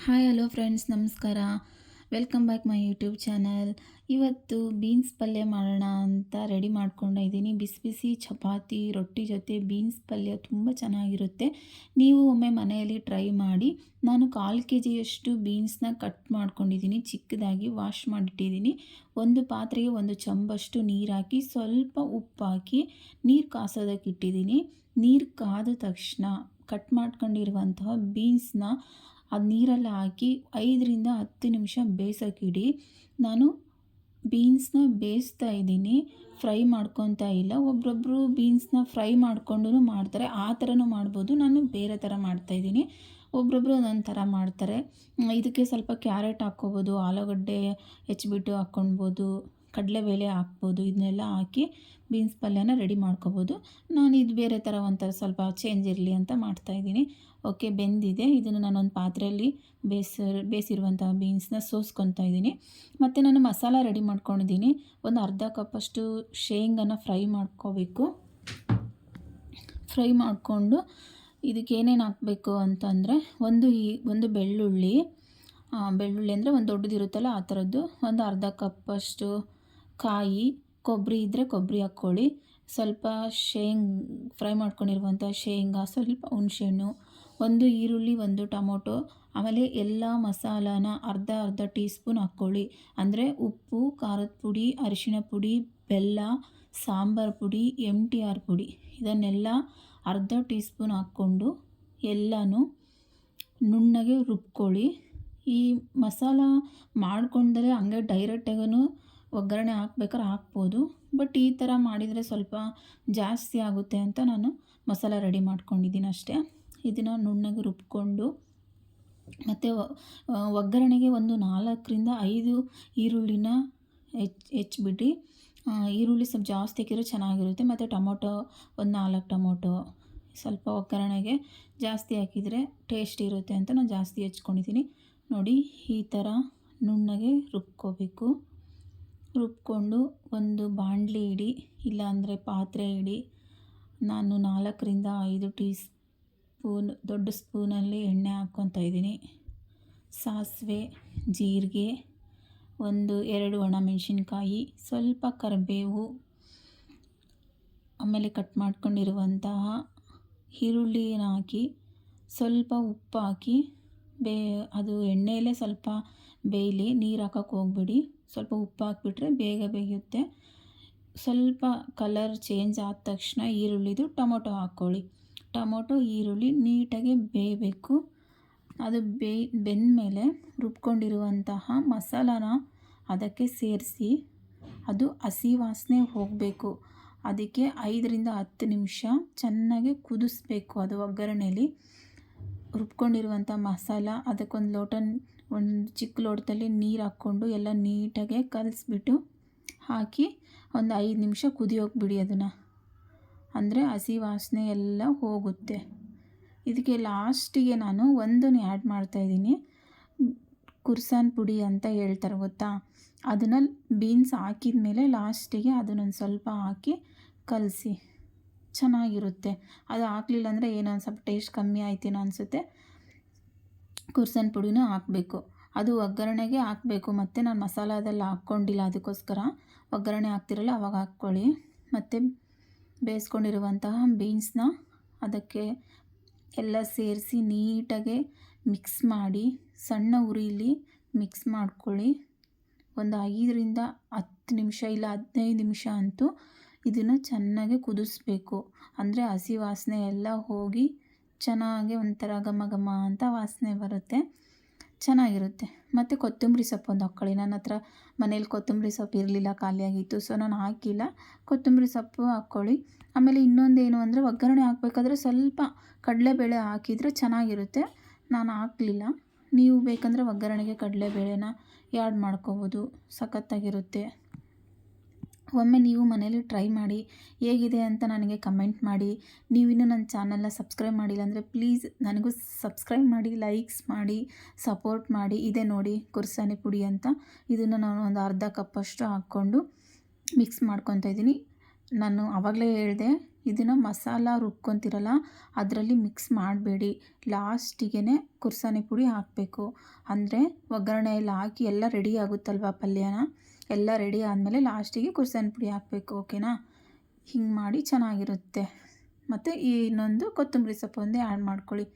Hi hello friends, ನಮಸ್ಕಾರ. Welcome back my YouTube channel. ಇವತ್ತು beans ಪಲ್ಯ ಮಾಡೋಣ ಅಂತ ರೆಡಿ ಮಾಡ್ಕೊಂಡಿದ್ದೀನಿ. ಬಿಸಿ ಬಿಸಿ ಚಪಾತಿ ರೊಟ್ಟಿ ಜೊತೆ ಬೀನ್ಸ್ ಪಲ್ಯ ತುಂಬ ಚೆನ್ನಾಗಿರುತ್ತೆ. ನೀವು ಒಮ್ಮೆ ಮನೆಯಲ್ಲಿ ಟ್ರೈ ಮಾಡಿ. ನಾನು 1/4 kgಯಷ್ಟು ಬೀನ್ಸ್ನ ಕಟ್ ಮಾಡ್ಕೊಂಡಿದ್ದೀನಿ, ಚಿಕ್ಕದಾಗಿ ವಾಶ್ ಮಾಡಿಟ್ಟಿದ್ದೀನಿ. ಒಂದು ಪಾತ್ರೆಗೆ 1 ಚಮಚಷ್ಟು ನೀರು ಹಾಕಿ ಸ್ವಲ್ಪ ಉಪ್ಪು ಹಾಕಿ ನೀರು ಕಾಸೋದಕ್ಕೆ ಇಟ್ಟಿದ್ದೀನಿ. ನೀರು ಕಾದ ತಕ್ಷಣ ಕಟ್ ಮಾಡ್ಕೊಂಡಿರುವಂತಹ ಬೀನ್ಸ್ನ ಅದು ನೀರಲ್ಲಿ ಹಾಕಿ 5ರಿಂದ 10 ನಿಮಿಷ ಬೇಯಿಸೋಕ್ಕಿಡಿ. ನಾನು ಬೀನ್ಸ್ನ ಬೇಯಿಸ್ತಾ ಇದ್ದೀನಿ, ಫ್ರೈ ಮಾಡ್ಕೊತಾ ಇಲ್ಲ. ಒಬ್ಬೊಬ್ಬರು ಬೀನ್ಸ್ನ ಫ್ರೈ ಮಾಡ್ಕೊಂಡು ಮಾಡ್ತಾರೆ, ಆ ಥರನೂ ಮಾಡ್ಬೋದು. ನಾನು ಬೇರೆ ಥರ ಮಾಡ್ತಾಯಿದ್ದೀನಿ. ಒಬ್ಬೊಬ್ಬರು ಒಂದೊಂದು ಥರ ಮಾಡ್ತಾರೆ. ಇದಕ್ಕೆ ಸ್ವಲ್ಪ ಕ್ಯಾರೆಟ್ ಹಾಕ್ಕೋಬೋದು, ಆಲೂಗಡ್ಡೆ ಹೆಚ್ಚಿಬಿಟ್ಟು ಹಾಕ್ಕೊಳ್ಬೋದು, ಕಡಲೆಬೇಳೆ ಹಾಕ್ಬೋದು. ಇದನ್ನೆಲ್ಲ ಹಾಕಿ ಬೀನ್ಸ್ ಪಲ್ಯನ ರೆಡಿ ಮಾಡ್ಕೋಬೋದು. ನಾನು ಇದು ಬೇರೆ ಥರ ಒಂಥರ ಸ್ವಲ್ಪ ಚೇಂಜ್ ಇರಲಿ ಅಂತ ಮಾಡ್ತಾಯಿದ್ದೀನಿ. ಓಕೆ, ಬೆಂದಿದೆ. ಇದನ್ನು ನಾನೊಂದು ಪಾತ್ರೆಯಲ್ಲಿ ಬೇಯಿಸಿರುವಂತಹ ಬೀನ್ಸ್ನ ಸೋಸ್ಕೊತಾ ಇದ್ದೀನಿ. ಮತ್ತು ನಾನು ಮಸಾಲ ರೆಡಿ ಮಾಡ್ಕೊಂಡಿದ್ದೀನಿ. ಒಂದು ಅರ್ಧ ಕಪ್ಪಷ್ಟು ಶೇಂಗಾನ ಫ್ರೈ ಮಾಡ್ಕೋಬೇಕು. ಫ್ರೈ ಮಾಡಿಕೊಂಡು ಇದಕ್ಕೆ ಏನೇನು ಹಾಕಬೇಕು ಅಂತಂದರೆ, ಒಂದು ಬೆಳ್ಳುಳ್ಳಿ ಅಂದರೆ ಒಂದು ದೊಡ್ಡದಿರುತ್ತಲ್ಲ ಆ ಥರದ್ದು, ಒಂದು ಅರ್ಧ ಕಪ್ಪಷ್ಟು ಕಾಯಿ, ಕೊಬ್ಬರಿ ಇದ್ದರೆ ಕೊಬ್ಬರಿ ಹಾಕ್ಕೊಳ್ಳಿ, ಸ್ವಲ್ಪ ಫ್ರೈ ಮಾಡ್ಕೊಂಡಿರುವಂಥ ಶೇಂಗಾ, ಸ್ವಲ್ಪ ಹುಣಸೆಹಣ್ಣು, ಒಂದು ಈರುಳ್ಳಿ, ಒಂದು ಟೊಮೊಟೊ, ಆಮೇಲೆ ಎಲ್ಲ ಮಸಾಲಾನ ಅರ್ಧ ಟೀ ಸ್ಪೂನ್ ಹಾಕ್ಕೊಳ್ಳಿ. ಅಂದರೆ ಉಪ್ಪು, ಖಾರದ ಪುಡಿ, ಅರಿಶಿಣ ಪುಡಿ, ಬೆಲ್ಲ, ಸಾಂಬಾರು ಪುಡಿ, MTR ಪುಡಿ, ಇದನ್ನೆಲ್ಲ ಅರ್ಧ ಟೀ ಸ್ಪೂನ್ ಹಾಕ್ಕೊಂಡು ಎಲ್ಲನೂ ನುಣ್ಣಗೆ ರುಬ್ಕೊಳ್ಳಿ. ಈ ಮಸಾಲ ಮಾಡ್ಕೊಂಡರೆ ಹಂಗೆ ಡೈರೆಕ್ಟಾಗೂ ಒಗ್ಗರಣೆ ಹಾಕ್ಬೇಕಾದ್ರೆ ಹಾಕ್ಬೋದು. ಬಟ್ ಈ ಥರ ಮಾಡಿದರೆ ಸ್ವಲ್ಪ ಜಾಸ್ತಿ ಆಗುತ್ತೆ ಅಂತ ನಾನು ಮಸಾಲ ರೆಡಿ ಮಾಡ್ಕೊಂಡಿದ್ದೀನಿ ಅಷ್ಟೇ. ಇದನ್ನು ನುಣ್ಣಗೆ ರುಬ್ಕೊಂಡು ಮತ್ತು ಒಗ್ಗರಣೆಗೆ ಒಂದು 4ರಿಂದ 5 ಈರುಳ್ಳಿನ ಹೆಚ್ಚಿಬಿಟ್ಟು, ಈರುಳ್ಳಿ ಸ್ವಲ್ಪ ಜಾಸ್ತಿ ಹಾಕಿದ್ರೆ ಚೆನ್ನಾಗಿರುತ್ತೆ. ಮತ್ತು ಟೊಮೊಟೊ ಒಂದು 4 ಟೊಮೊಟೊ ಸ್ವಲ್ಪ ಒಗ್ಗರಣೆಗೆ ಜಾಸ್ತಿ ಹಾಕಿದರೆ ಟೇಸ್ಟ್ ಇರುತ್ತೆ ಅಂತ ನಾನು ಜಾಸ್ತಿ ಹೆಚ್ಕೊಂಡಿದ್ದೀನಿ. ನೋಡಿ, ಈ ಥರ ನುಣ್ಣಗೆ ರುಬ್ಕೋಬೇಕು. ರುಬ್ಕೊಂಡು ಒಂದು ಬಾಣಲಿ ಇಡಿ, ಇಲ್ಲಾಂದರೆ ಪಾತ್ರೆ ಇಡಿ. ನಾನು 4ರಿಂದ 5 ಟೀ ಸ್ಪೂನ್ ದೊಡ್ಡ ಸ್ಪೂನಲ್ಲಿ ಎಣ್ಣೆ ಹಾಕ್ಕೊತಾ ಇದ್ದೀನಿ. ಸಾಸಿವೆ, ಜೀರಿಗೆ, 2 ಒಣಮೆಣಸಿನ್ಕಾಯಿ, ಸ್ವಲ್ಪ ಕರಿಬೇವು, ಆಮೇಲೆ ಕಟ್ ಮಾಡ್ಕೊಂಡಿರುವಂತಹ ಈರುಳ್ಳಿನ ಹಾಕಿ ಸ್ವಲ್ಪ ಉಪ್ಪು ಹಾಕಿ ಅದು ಎಣ್ಣೆಯಲ್ಲೇ ಸ್ವಲ್ಪ ಬೇಯಲಿ, ನೀರು ಹಾಕೋಕ್ಕೆ ಹೋಗ್ಬಿಡಿ. ಸ್ವಲ್ಪ ಉಪ್ಪು ಹಾಕ್ಬಿಟ್ರೆ ಬೇಗ ಬೇಯುತ್ತೆ. ಸ್ವಲ್ಪ ಕಲರ್ ಚೇಂಜ್ ಆದ ತಕ್ಷಣ ಈರುಳ್ಳಿದು ಟೊಮೊಟೊ ಹಾಕ್ಕೊಳ್ಳಿ. ಟೊಮೊಟೊ, ಈರುಳ್ಳಿ ನೀಟಾಗಿ ಬೇಯಬೇಕು. ಅದು ಬೆಂದಮೇಲೆ ರುಬ್ಕೊಂಡಿರುವಂತಹ ಮಸಾಲಾನ ಅದಕ್ಕೆ ಸೇರಿಸಿ ಅದು ಹಸಿ ವಾಸನೆ ಹೋಗಬೇಕು. ಅದಕ್ಕೆ 5ರಿಂದ 10 ನಿಮಿಷ ಚೆನ್ನಾಗಿ ಕುದಿಸ್ಬೇಕು. ಅದು ಒಗ್ಗರಣೆಯಲ್ಲಿ ರುಬ್ಕೊಂಡಿರುವಂಥ ಮಸಾಲ, ಒಂದು ಚಿಕ್ಕ ಲೋಟದಲ್ಲಿ ನೀರು ಹಾಕ್ಕೊಂಡು ಎಲ್ಲ ನೀಟಾಗೆ ಕಲಿಸ್ಬಿಟ್ಟು ಹಾಕಿ ಒಂದು 5 ನಿಮಿಷ ಕುದಿಯೋಕೆ ಬಿಡಿ ಅದನ್ನು. ಅಂದರೆ ಹಸಿ ವಾಸನೆ ಎಲ್ಲ ಹೋಗುತ್ತೆ. ಇದಕ್ಕೆ ಲಾಸ್ಟಿಗೆ ನಾನು ಒಂದನ್ನು ಆ್ಯಡ್ ಮಾಡ್ತಾಯಿದ್ದೀನಿ, ಕುರ್ಸಾನ್ ಪುಡಿ ಅಂತ ಹೇಳ್ತಾರೆ ಗೊತ್ತಾ. ಅದನ್ನು ಬೀನ್ಸ್ ಹಾಕಿದ ಮೇಲೆ ಲಾಸ್ಟಿಗೆ ಅದನ್ನೊಂದು ಸ್ವಲ್ಪ ಹಾಕಿ ಕಲಸಿ, ಚೆನ್ನಾಗಿರುತ್ತೆ. ಅದು ಹಾಕಲಿಲ್ಲ ಅಂದರೆ ಏನೋ ಒಂದು ಸ್ವಲ್ಪ ಟೇಸ್ಟ್ ಕಮ್ಮಿ ಆಯ್ತೇನೋ ಅನಿಸುತ್ತೆ. ಕುರ್ಸಾನ್ ಪುಡಿನೂ ಹಾಕಬೇಕು. ಅದು ಒಗ್ಗರಣೆಗೆ ಹಾಕಬೇಕು. ಮತ್ತು ನಾನು ಮಸಾಲದಲ್ಲಿ ಹಾಕ್ಕೊಂಡಿಲ್ಲ, ಅದಕ್ಕೋಸ್ಕರ ಒಗ್ಗರಣೆ ಹಾಕ್ತಿರಲ್ಲ ಅವಾಗ ಹಾಕ್ಕೊಳ್ಳಿ. ಮತ್ತು ಬೇಯಿಸ್ಕೊಂಡಿರುವಂತಹ ಬೀನ್ಸ್ನ ಅದಕ್ಕೆ ಎಲ್ಲ ಸೇರಿಸಿ ನೀಟಾಗೆ ಮಿಕ್ಸ್ ಮಾಡಿ, ಸಣ್ಣ ಉರಿಲಿ ಮಿಕ್ಸ್ ಮಾಡ್ಕೊಳ್ಳಿ. ಒಂದು 5ರಿಂದ 10 ನಿಮಿಷ ಇಲ್ಲ 15 ನಿಮಿಷ ಅಂತೂ ಇದನ್ನು ಚೆನ್ನಾಗಿ ಕುದಿಸ್ಬೇಕು. ಅಂದರೆ ಹಸಿ ವಾಸನೆ ಎಲ್ಲ ಹೋಗಿ ಚೆನ್ನಾಗಿ ಒಂಥರ ಘಮ ಘಮ ಅಂತ ವಾಸನೆ ಬರುತ್ತೆ, ಚೆನ್ನಾಗಿರುತ್ತೆ. ಮತ್ತು ಕೊತ್ತಂಬರಿ ಸೊಪ್ಪು ಒಂದು ಹಾಕ್ಕೊಳ್ಳಿ. ನನ್ನ ಹತ್ರ ಮನೇಲಿ ಕೊತ್ತಂಬರಿ ಸೊಪ್ಪು ಇರಲಿಲ್ಲ, ಖಾಲಿಯಾಗಿತ್ತು, ಸೊ ನಾನು ಹಾಕಿಲ್ಲ. ಕೊತ್ತಂಬರಿ ಸೊಪ್ಪು ಹಾಕ್ಕೊಳ್ಳಿ. ಆಮೇಲೆ ಇನ್ನೊಂದೇನು ಅಂದರೆ, ಒಗ್ಗರಣೆ ಹಾಕಬೇಕಾದ್ರೆ ಸ್ವಲ್ಪ ಕಡಲೆಬೇಳೆ ಹಾಕಿದರೆ ಚೆನ್ನಾಗಿರುತ್ತೆ. ನಾನು ಹಾಕಲಿಲ್ಲ. ನೀವು ಬೇಕಂದರೆ ಒಗ್ಗರಣೆಗೆ ಕಡಲೆಬೇಳೆನ ಆ್ಯಡ್ ಮಾಡ್ಕೋಬೋದು, ಸಖತ್ತಾಗಿರುತ್ತೆ. ಒಮ್ಮೆ ನೀವು ಮನೇಲಿ ಟ್ರೈ ಮಾಡಿ, ಹೇಗಿದೆ ಅಂತ ನನಗೆ ಕಮೆಂಟ್ ಮಾಡಿ. ನೀವಿನ್ನೂ ನನ್ನ ಚಾನಲ್ನ ಸಬ್ಸ್ಕ್ರೈಬ್ ಮಾಡಿಲ್ಲ ಅಂದರೆ ಪ್ಲೀಸ್ ನನಗೂ ಸಬ್ಸ್ಕ್ರೈಬ್ ಮಾಡಿ, ಲೈಕ್ಸ್ ಮಾಡಿ, ಸಪೋರ್ಟ್ ಮಾಡಿ. ಇದೆ ನೋಡಿ ಕುರ್ಸಾನಿ ಪುಡಿ ಅಂತ, ಇದನ್ನು ನಾನು ಒಂದು ಅರ್ಧ ಕಪ್ಪಷ್ಟು ಹಾಕ್ಕೊಂಡು ಮಿಕ್ಸ್ ಮಾಡ್ಕೊತಾ ಇದ್ದೀನಿ. ನಾನು ಆವಾಗಲೇ ಹೇಳಿದೆ, ಇದನ್ನು ಮಸಾಲ ರುಬ್ಕೊತಿರಲ್ಲ ಅದರಲ್ಲಿ ಮಿಕ್ಸ್ ಮಾಡಬೇಡಿ. ಲಾಸ್ಟಿಗೆ ಕುರ್ಸಾನಿ ಪುಡಿ ಹಾಕಬೇಕು. ಅಂದರೆ ಒಗ್ಗರಣೆ ಎಲ್ಲ ಹಾಕಿ ಎಲ್ಲ ರೆಡಿ ಆಗುತ್ತಲ್ವ ಪಲ್ಯನ, ಎಲ್ಲ ರೆಡಿ ಆದಮೇಲೆ ಲಾಸ್ಟಿಗೆ ಕುರ್ಸಾನಿ ಪುಡಿ ಹಾಕಬೇಕು. ಓಕೆನಾ? ಹಿಂಗೆ ಮಾಡಿ ಚೆನ್ನಾಗಿರುತ್ತೆ. ಮತ್ತು ಇನ್ನೊಂದು ಕೊತ್ತಂಬರಿ ಸೊಪ್ಪು ಒಂದೇ ಆ್ಯಡ್ ಮಾಡ್ಕೊಳ್ಳಿ.